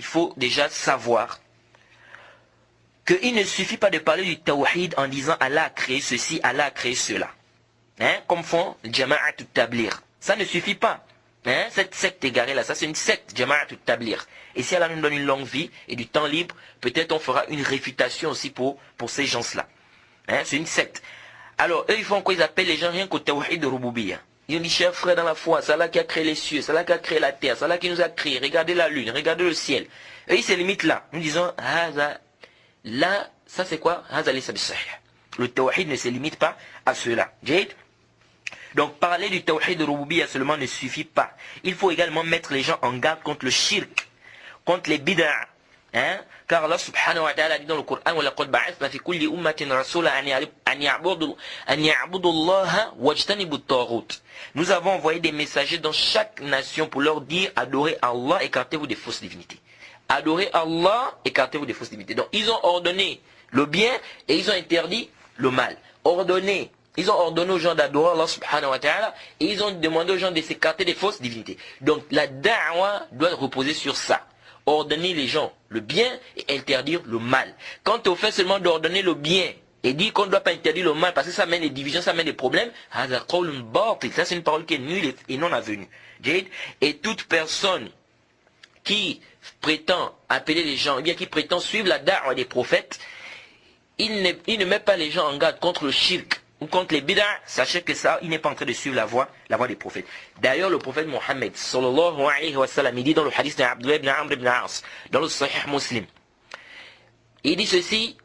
il faut déjà savoir qu'il ne suffit pas de parler du tawhid en disant Allah a créé ceci, Allah a créé cela. Hein, comme font Jama'at Tablir. Ça ne suffit pas. Hein, cette secte égarée là, ça c'est une secte, Jama'at Tablir. Et si Allah nous donne une longue vie et du temps libre, peut-être on fera une réfutation aussi pour ces gens-là. Hein, c'est une secte. Alors eux ils font quoi? Ils appellent les gens rien qu'au tawhid de Rububiyya. Ils ont dit, chers frères dans la foi, c'est Allah qui a créé les cieux, c'est Allah qui a créé la terre, c'est Allah qui nous a créé. Regardez la lune, regardez le ciel. Et ils se limitent là. Nous disons, là, ça c'est quoi? Le tawhid ne se limite pas à cela. Donc parler du tawhid de Rububiyya seulement ne suffit pas. Il faut également mettre les gens en garde contre le shirk, contre les bid'ah. Hein? Car Allah subhanahu wa ta'ala dit dans le Coran, وَلَقَدْ بَعَثْنَا فِي كُلِّ أُمَّةٍ رَسُولًا أَنْ يَعْبُدُوا اللَّهَ وَاجْتَنِبُوا الطَّاغُوتَ. Nous avons envoyé des messagers dans chaque nation pour leur dire, adorez Allah, écartez-vous des fausses divinités. Adorez Allah, écartez-vous des fausses divinités. Donc ils ont ordonné le bien et ils ont interdit le mal. Ils ont ordonné aux gens d'adorer Allah subhanahu wa ta'ala et ils ont demandé aux gens de s'écarter des fausses divinités. Donc la da'wa doit reposer sur ça. Ordonner les gens le bien et interdire le mal. Quant au fait seulement d'ordonner le bien et dire qu'on ne doit pas interdire le mal parce que ça mène des divisions, ça mène des problèmes, ça c'est une parole qui est nulle et non avenue. Et toute personne qui prétend appeler les gens, ou bien qui prétend suivre la da'wa des prophètes, il ne met pas les gens en garde contre le shirk ou contre les bid'ah, sachez que ça, il n'est pas en train de suivre la voie des prophètes. D'ailleurs, le prophète Mohammed, sallallahu alayhi wa sallam, il dit dans le hadith d'Abdullah ibn Amr ibn As, dans le Sahih Muslim, il dit ceci,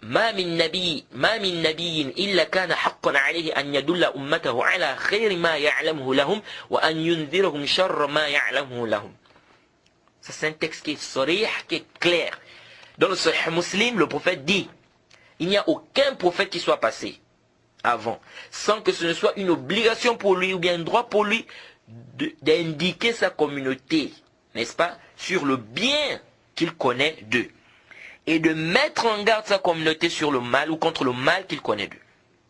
ما من نبي إلا كان حقا عليه أن يدل أمته على خير ما يعلمه لهم وأن ينذرهم شر ما يعلمه لهم. Ça c'est un texte qui est sarih, qui est clair. Dans le Sahih Muslim, le prophète dit, il n'y a aucun prophète qui soit passé avant, sans que ce ne soit une obligation pour lui ou bien un droit pour lui d'indiquer sa communauté, n'est-ce pas, sur le bien qu'il connaît d'eux. Et de mettre en garde sa communauté sur le mal ou contre le mal qu'il connaît d'eux.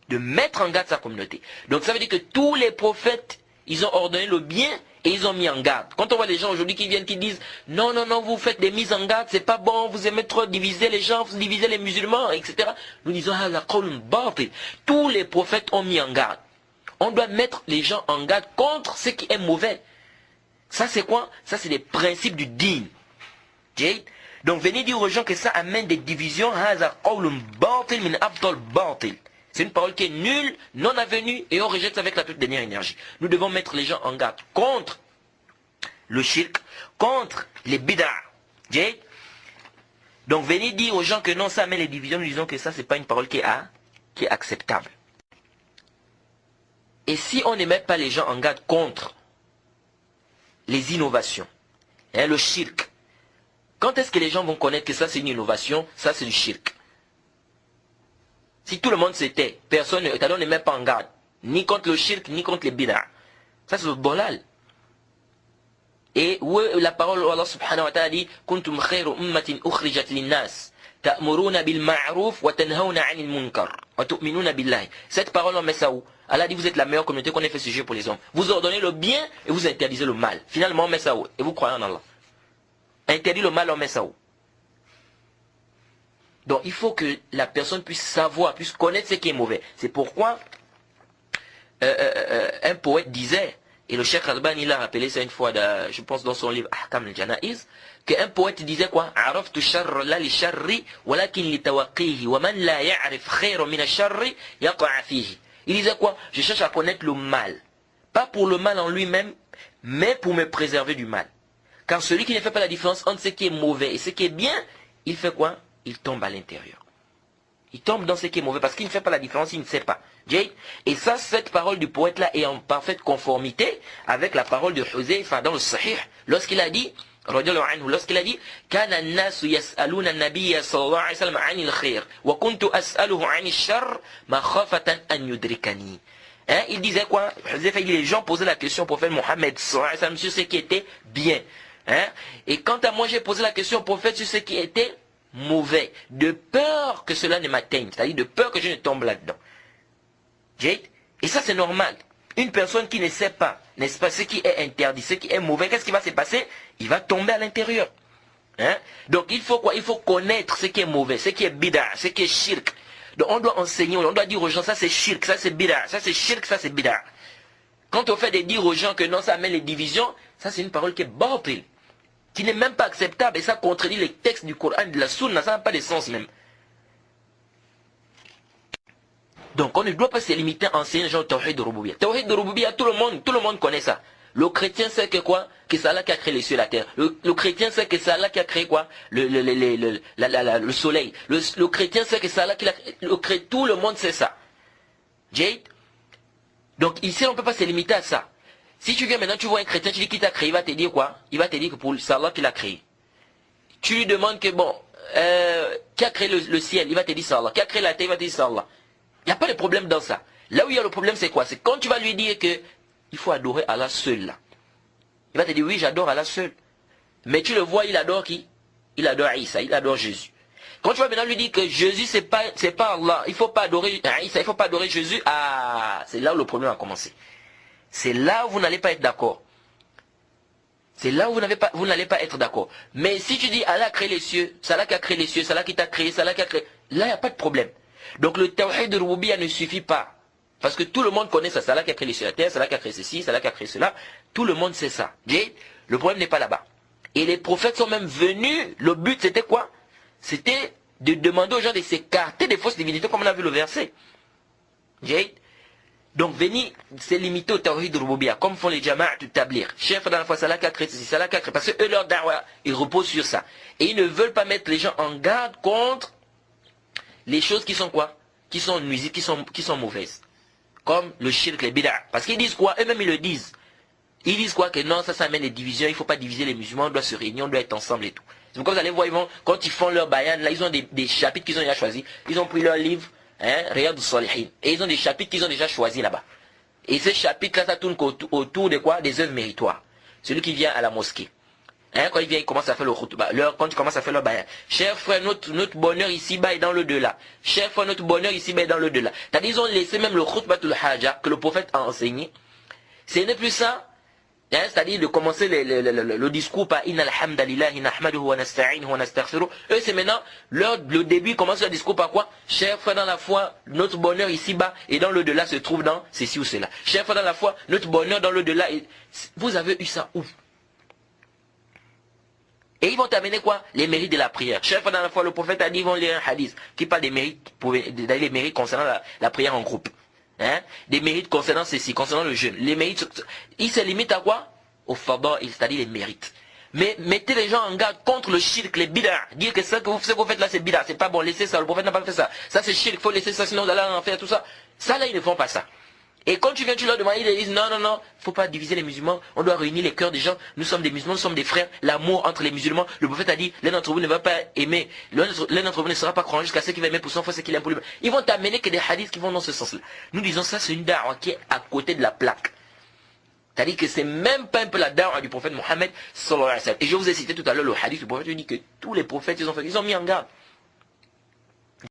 De mettre en garde sa communauté. Donc ça veut dire que tous les prophètes, ils ont ordonné le bien et ils ont mis en garde. Quand on voit les gens aujourd'hui qui viennent, qui disent « Non, non, non, vous faites des mises en garde, c'est pas bon, vous aimez trop diviser les gens, vous divisez les musulmans, etc. » Nous disons « Ah, la qawlun batil » Tous les prophètes ont mis en garde. On doit mettre les gens en garde contre ce qui est mauvais. Ça c'est quoi? Ça c'est les principes du dîn. Donc venez dire aux gens que ça amène des divisions. C'est une parole qui est nulle, non avenue, et on rejette avec la toute dernière énergie. Nous devons mettre les gens en garde contre le shirk, contre les bid'ah. Donc venez dire aux gens que non, ça amène les divisions. Nous disons que ça, c'est pas une parole qui est acceptable. Et si on ne met pas les gens en garde contre les innovations, le shirk, quand est-ce que les gens vont connaître que ça c'est une innovation, ça c'est du shirk? Si tout le monde s'était, personne ne met pas en garde, ni contre le shirk, ni contre les bid'ah. Ça c'est le bolal. Et où la parole où Allah subhanahu wa ta'ala dit Kuntum khayru ummatin ukhrijat linnas ta'muruna bil ma'ruf wa tanhauna 'anil munkar wa tu'minuna billahi. Cette parole on met ça où? Allah dit vous êtes la meilleure communauté qu'on ait fait sujet pour les hommes. Vous ordonnez le bien et vous interdisez le mal. Finalement on met ça où? Et vous croyez en Allah. Interdit le mal, on met ça où? Donc il faut que la personne puisse savoir, puisse connaître ce qui est mauvais. C'est pourquoi un poète disait, et le Cheikh Albani l'a rappelé ça une fois, je pense dans son livre Ahkam al-Jana'iz, qu'un poète disait quoi? Araftu sharra la li sharri walakin li tawaqihi wa man la ya'rif khayra min ash-sharri yaqa'a fihi. Il disait quoi? Je cherche à connaître le mal, pas pour le mal en lui-même, mais pour me préserver du mal. Car celui qui ne fait pas la différence entre ce qui est mauvais et ce qui est bien, il fait quoi? Il tombe à l'intérieur. Il tombe dans ce qui est mauvais parce qu'il ne fait pas la différence, il ne sait pas. Et ça, cette parole du poète là est en parfaite conformité avec la parole de Huzayfa dans le Sahih, lorsqu'il a dit, Kana an-nasu yas'aluna an-nabiyya sallallahu alayhi wa sallam 'anil khair wa kuntu as'aluhu 'anil sharr makhafatan an yudrikani. Il disait quoi? Les gens posaient la question au prophète Mohammed sallallahu alayhi wa sallam sur ce qui était bien. Et quant à moi, j'ai posé la question au prophète sur ce qui était mauvais, de peur que cela ne m'atteigne, c'est-à-dire de peur que je ne tombe là-dedans. Et ça c'est normal. Une personne qui ne sait pas, n'est-ce pas, ce qui est interdit, ce qui est mauvais, qu'est-ce qui va se passer? Il va tomber à l'intérieur. Hein? Donc il faut quoi? Il faut connaître ce qui est mauvais, ce qui est bid'a, ce qui est shirk. Donc on doit enseigner, on doit dire aux gens, ça c'est shirk, ça c'est bid'a, ça c'est shirk, ça c'est bid'a. Quand on fait de dire aux gens que non, ça amène les divisions, ça c'est une parole qui est batil, qui n'est même pas acceptable, et ça contredit les textes du Coran et de la Sunna, ça n'a pas de sens même. Donc on ne doit pas se limiter à enseigner les gens au Tawhid de Rububiyya. Tawhid de Rububiyya, tout le monde connaît ça. Le chrétien sait que quoi? Que c'est Allah qui a créé les cieux et la terre. Le chrétien sait que c'est Allah qui a créé quoi? Le soleil. Le chrétien sait que c'est Allah qui a créé. Tout le monde sait ça. Jade? Donc ici on ne peut pas se limiter à ça. Si tu viens maintenant, tu vois un chrétien, tu dis qui t'a créé, il va te dire quoi? Il va te dire que c'est Allah qui l'a créé. Tu lui demandes que bon, qui a créé le ciel? Il va te dire c'est Allah. Qui a créé la terre? Il va te dire c'est Allah. Il n'y a pas de problème dans ça. Là où il y a le problème, c'est quoi? C'est quand tu vas lui dire que il faut adorer Allah seul là. Il va te dire oui, j'adore Allah seul. Mais tu le vois, il adore qui? Il adore Isa, il adore Jésus. Quand tu vas maintenant lui dire que Jésus c'est pas Allah, il ne faut pas adorer Isa, il ne faut pas adorer Jésus, ah, c'est là où le problème a commencé. C'est là où vous n'allez pas être d'accord. C'est là où vous n'allez pas être d'accord. Mais si tu dis Allah a créé les cieux, c'est Allah qui a créé les cieux, c'est Allah qui t'a créé, c'est Allah qui a créé, là il n'y a pas de problème. Donc le tawhid de Rububiyya ne suffit pas. Parce que tout le monde connaît ça. C'est Allah qui a créé les cieux et la terre, c'est Allah qui a créé ceci, c'est Allah qui a créé cela. Tout le monde sait ça. Le problème n'est pas là-bas. Et les prophètes sont même venus. Le but c'était quoi? C'était de demander aux gens de s'écarter des fausses divinités comme on a vu le verset. Donc venir se limiter au tawhid de Rububiyya, comme font les jama'at de tablir. Chef dans la foi, c'est Allah qui a créé ceci, c'est Allah qui a créé. Parce que eux, leur da'wa, ils reposent sur ça. Et ils ne veulent pas mettre les gens en garde contre les choses qui sont quoi? Qui sont nuisibles, qui sont mauvaises. Comme le shirk, les bid'a. Parce qu'ils disent quoi? Eux-mêmes ils le disent. Ils disent quoi? Que non, ça amène les divisions, il ne faut pas diviser les musulmans, on doit se réunir, on doit être ensemble et tout. C'est pourquoi vous allez voir, quand ils font leur bayan, là ils ont des chapitres qu'ils ont déjà choisis. Ils ont pris leur livre, Riyad al-Salihin. Et ils ont des chapitres qu'ils ont déjà choisis là-bas. Et ces chapitres-là, ça tourne autour de quoi? Des œuvres méritoires. Celui qui vient à la mosquée. Quand il vient, il commence à faire le khutbah. Quand il commence à faire le bayan. Cher frère, notre bonheur ici-bas est dans le delà. Cher frère, notre bonheur ici-bas est dans le delà. C'est-à-dire, ils ont laissé même le khutbah tul haja que le prophète a enseigné. Ce n'est plus ça. C'est-à-dire de commencer le discours par Inna alhamdulillahi nahmaduhu wa nasta'inuhu wa nastaghfiruh. Eux, c'est maintenant, le début, commence le discours par quoi? Cher frère dans la foi, notre bonheur ici-bas et dans le delà se trouve dans ceci ou cela. Cher frère dans la foi, notre bonheur dans le delà. Vous avez eu ça où? Et ils vont t'amener quoi? Les mérites de la prière. Chef, dans la foi, le prophète a dit, ils vont lire un hadith qui parle des mérites, les mérites concernant la prière en groupe. Des mérites concernant ceci, concernant le jeûne. Les mérites, ils se limitent à quoi? Au fada, c'est-à-dire les mérites. Mais mettez les gens en garde contre le shirk, les bid'a. Dire que ce que vous faites là, c'est bid'a, c'est pas bon, laissez ça, le prophète n'a pas fait ça. Ça c'est shirk, il faut laisser ça, sinon vous allez en faire tout ça. Ça là, ils ne font pas ça. Et quand tu viens, tu leur demandes, ils disent non, il ne faut pas diviser les musulmans, on doit réunir les cœurs des gens, nous sommes des musulmans, nous sommes des frères, l'amour entre les musulmans. Le prophète a dit, l'un d'entre vous ne va pas aimer, l'un d'entre vous ne sera pas croyant jusqu'à ce qu'il va aimer pour son frère, ce qu'il aime pour lui. Ils vont t'amener que des hadiths qui vont dans ce sens-là. Nous disons ça, c'est une da'wa qui est à côté de la plaque. C'est-à-dire que c'est même pas un peu la da'wa du prophète Mohammed sallallahu alayhi wa sallam. Et je vous ai cité tout à l'heure le hadith, le prophète dit que tous les prophètes, ils ont mis en garde.